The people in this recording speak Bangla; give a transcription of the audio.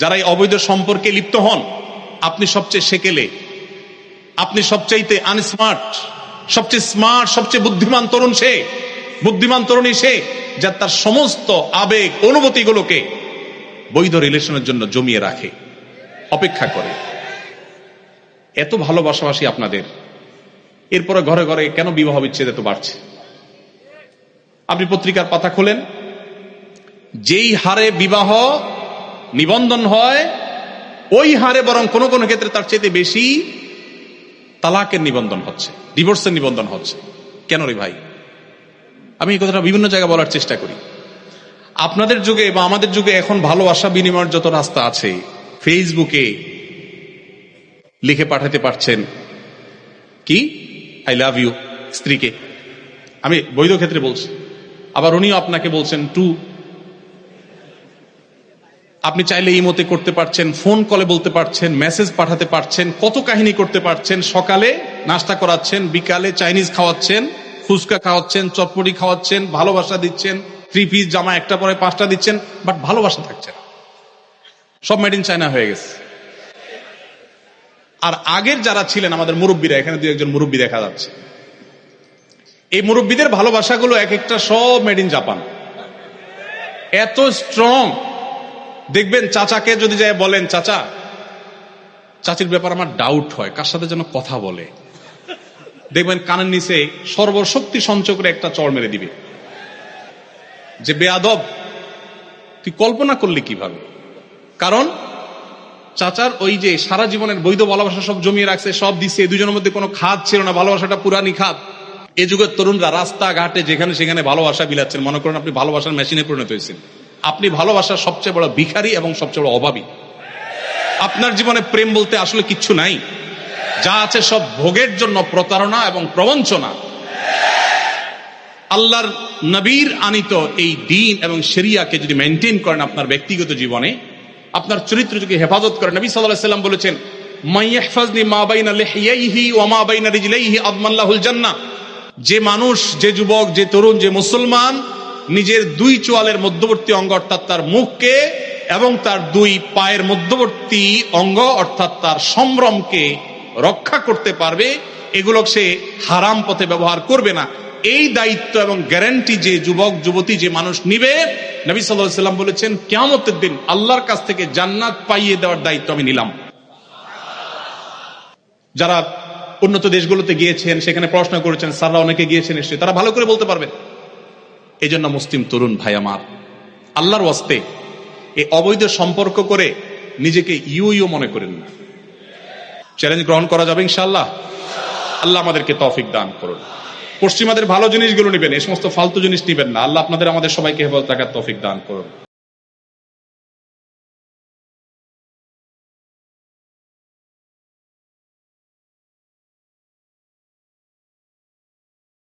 যারা এই অবৈধ সম্পর্কে লিপ্ত হন, আপনি সবচেয়ে সেকেলে, আপনি সবচাইতে আনস্মার্ট, সবচেয়ে স্মার্ট, সবচেয়ে বুদ্ধিমান তরুণ সে, বুদ্ধিমান তরুণী সে, যা তার সমস্ত আবেগ অনুভূতিগুলোকে বৈধ রিলেশনের জন্য জমিয়ে রাখে, অপেক্ষা করে। এত ভালোবাসাবাসী আপনাদের, এরপরে ঘরে ঘরে কেন বিবাহ বিচ্ছেদ এত বাড়ছে? আপনি পত্রিকার পাতা খোলেন, যেই হারে বিবাহ নিবন্ধন হয় ওই হারে বরং কোনো কোনো ক্ষেত্রে তার চাইতে বেশি তালাকের নিবন্ধন হচ্ছে, ডিভোর্সের নিবন্ধন হচ্ছে। কেন রে ভাই? আমি এই কথাটা বিভিন্ন জায়গায় বলার চেষ্টা করি। আপনাদের যুগে বা আমাদের যুগে এখন ভালোবাসা বিনিময়ের যত রাস্তা আছে, ফেসবুকে লিখে পাঠাতে পারছেন কি আই লাভ ইউ স্ত্রীকে, আমি বৈধ ক্ষেত্রে বলছি, আবার উনিও আপনাকে বলছেন টু। আপনি চাইলে ইমোতে করতে পারছেন, ফোন কলে বলতে পারছেন, মেসেজ পাঠাতে পারছেন, কত কাহিনী করতে পারছেন। সকালে নাস্তা করাচ্ছেন, বিকালে চাইনিজ খাওয়াচ্ছেন, ফুচকা খাওয়াচ্ছেন, চটপটি খাওয়াচ্ছেন, ভালোবাসা দিচ্ছেন, 3 পিস জামা একটা পরে 5টা দিচ্ছেন, বাট ভালোবাসা থাকছে না। সব মেড ইন চায়না হয়ে গেছে। আর আগের যারা ছিলেন আমাদের মুরব্বীরা, এখানে 2-1 মুরব্বী দেখা যাচ্ছে, এই মুরব্বীদের ভালোবাসাগুলো এক একটা সব মেড ইন জাপান, এত স্ট্রং। দেখবেন চাচাকে যদি যায় বলেন, চাচা, চাচির ব্যাপার আমার ডাউট হয়, কার সাথে যেন কথা বলে, দেখবেন কানের নিচে সর্বশক্তি সঞ্চয় করে একটা চড় মেরে দিবে যে বেয়াদব, তুই কল্পনা করলি কিভাবে? কারণ চাচার ওই যে সারা জীবনের বৈধ ভালোবাসা সব জমিয়ে রাখছে, সব দিচ্ছে, দুজনের মধ্যে কোনো খাদ ছিল না, ভালোবাসাটা পুরানি খাদ। এ যুগের তরুণরা রাস্তাঘাটে যেখানে সেখানে ভালোবাসা বিলাচ্ছেন, মনে করেন আপনি ভালোবাসার মেশিনে পরিণত হয়েছেন। আপনি ভালোবাসার সবচেয়ে বড় ভিখারি এবং সবচেয়ে বড় অভাবী। আপনার জীবনে প্রেম বলতে আসলে কিচ্ছু নাই, যা আছে সব ভোগের জন্য প্রতারণা এবং প্রবঞ্চনা। আল্লাহর নবীর আনিত এই দ্বীন এবং শরিয়াকে যদি মেনটেন করেন আপনার ব্যক্তিগত জীবনে, আপনার চরিত্র যদি হেফাজত করেন, নবী সাল্লাল্লাহু আলাইহি ওয়াসাল্লাম বলেছেন, মাইয়াহফাজনি মা বাইনা লিহিয়াইহি ওয়া মা বাইনা রিজলাইহি আযমাল্লাহুল জান্নাহ। যে মানুষ, যে যুবক, যে তরুণ, যে মুসলমান নিজের 2 চোয়ালের মধ্যবর্তী অঙ্গ অর্থাৎ তার মুখকে এবং তার 2 পায়ের মধ্যবর্তী অঙ্গ অর্থাৎ তার সম্ভ্রমকে রক্ষা করতে পারবে, এগুলো সে হারাম পথে ব্যবহার করবে না, এই দায়িত্ব এবং গ্যারান্টি যে যুবক যুবতী, যে মানুষ নিবে, নবী সাল্লাল্লাহু আলাইহি ওয়াসাল্লাম বলেছেন, কিয়ামতের দিন আল্লাহর কাছ থেকে জান্নাত পাইয়ে দেওয়ার দায়িত্ব আমি নিলাম। যারা উন্নত দেশগুলোতে গিয়েছেন, সেখানে পড়াশোনা করেছেন, স্যাররা অনেকে গিয়েছেন, নিশ্চয়ই তারা ভালো করে বলতে পারবেন। এই জন্য মুসলিম তরুণ ভাই আমার, আল্লাহর ওয়াস্তে এই অবৈধ সম্পর্ক করে নিজেকে ইউ মনে করেন না। চ্যালেঞ্জ গ্রহণ করা যাবে ইনশাআল্লাহ। আল্লাহ আমাদেরকে তৌফিক দান করুন। পশ্চিমাদের ভালো জিনিসগুলো নিবেন, এই সমস্ত ফালতু জিনিস নিবেন না। আল্লাহ আপনাদের আমাদের সবাইকে হেফাজত রাখার তৌফিক দান করুন।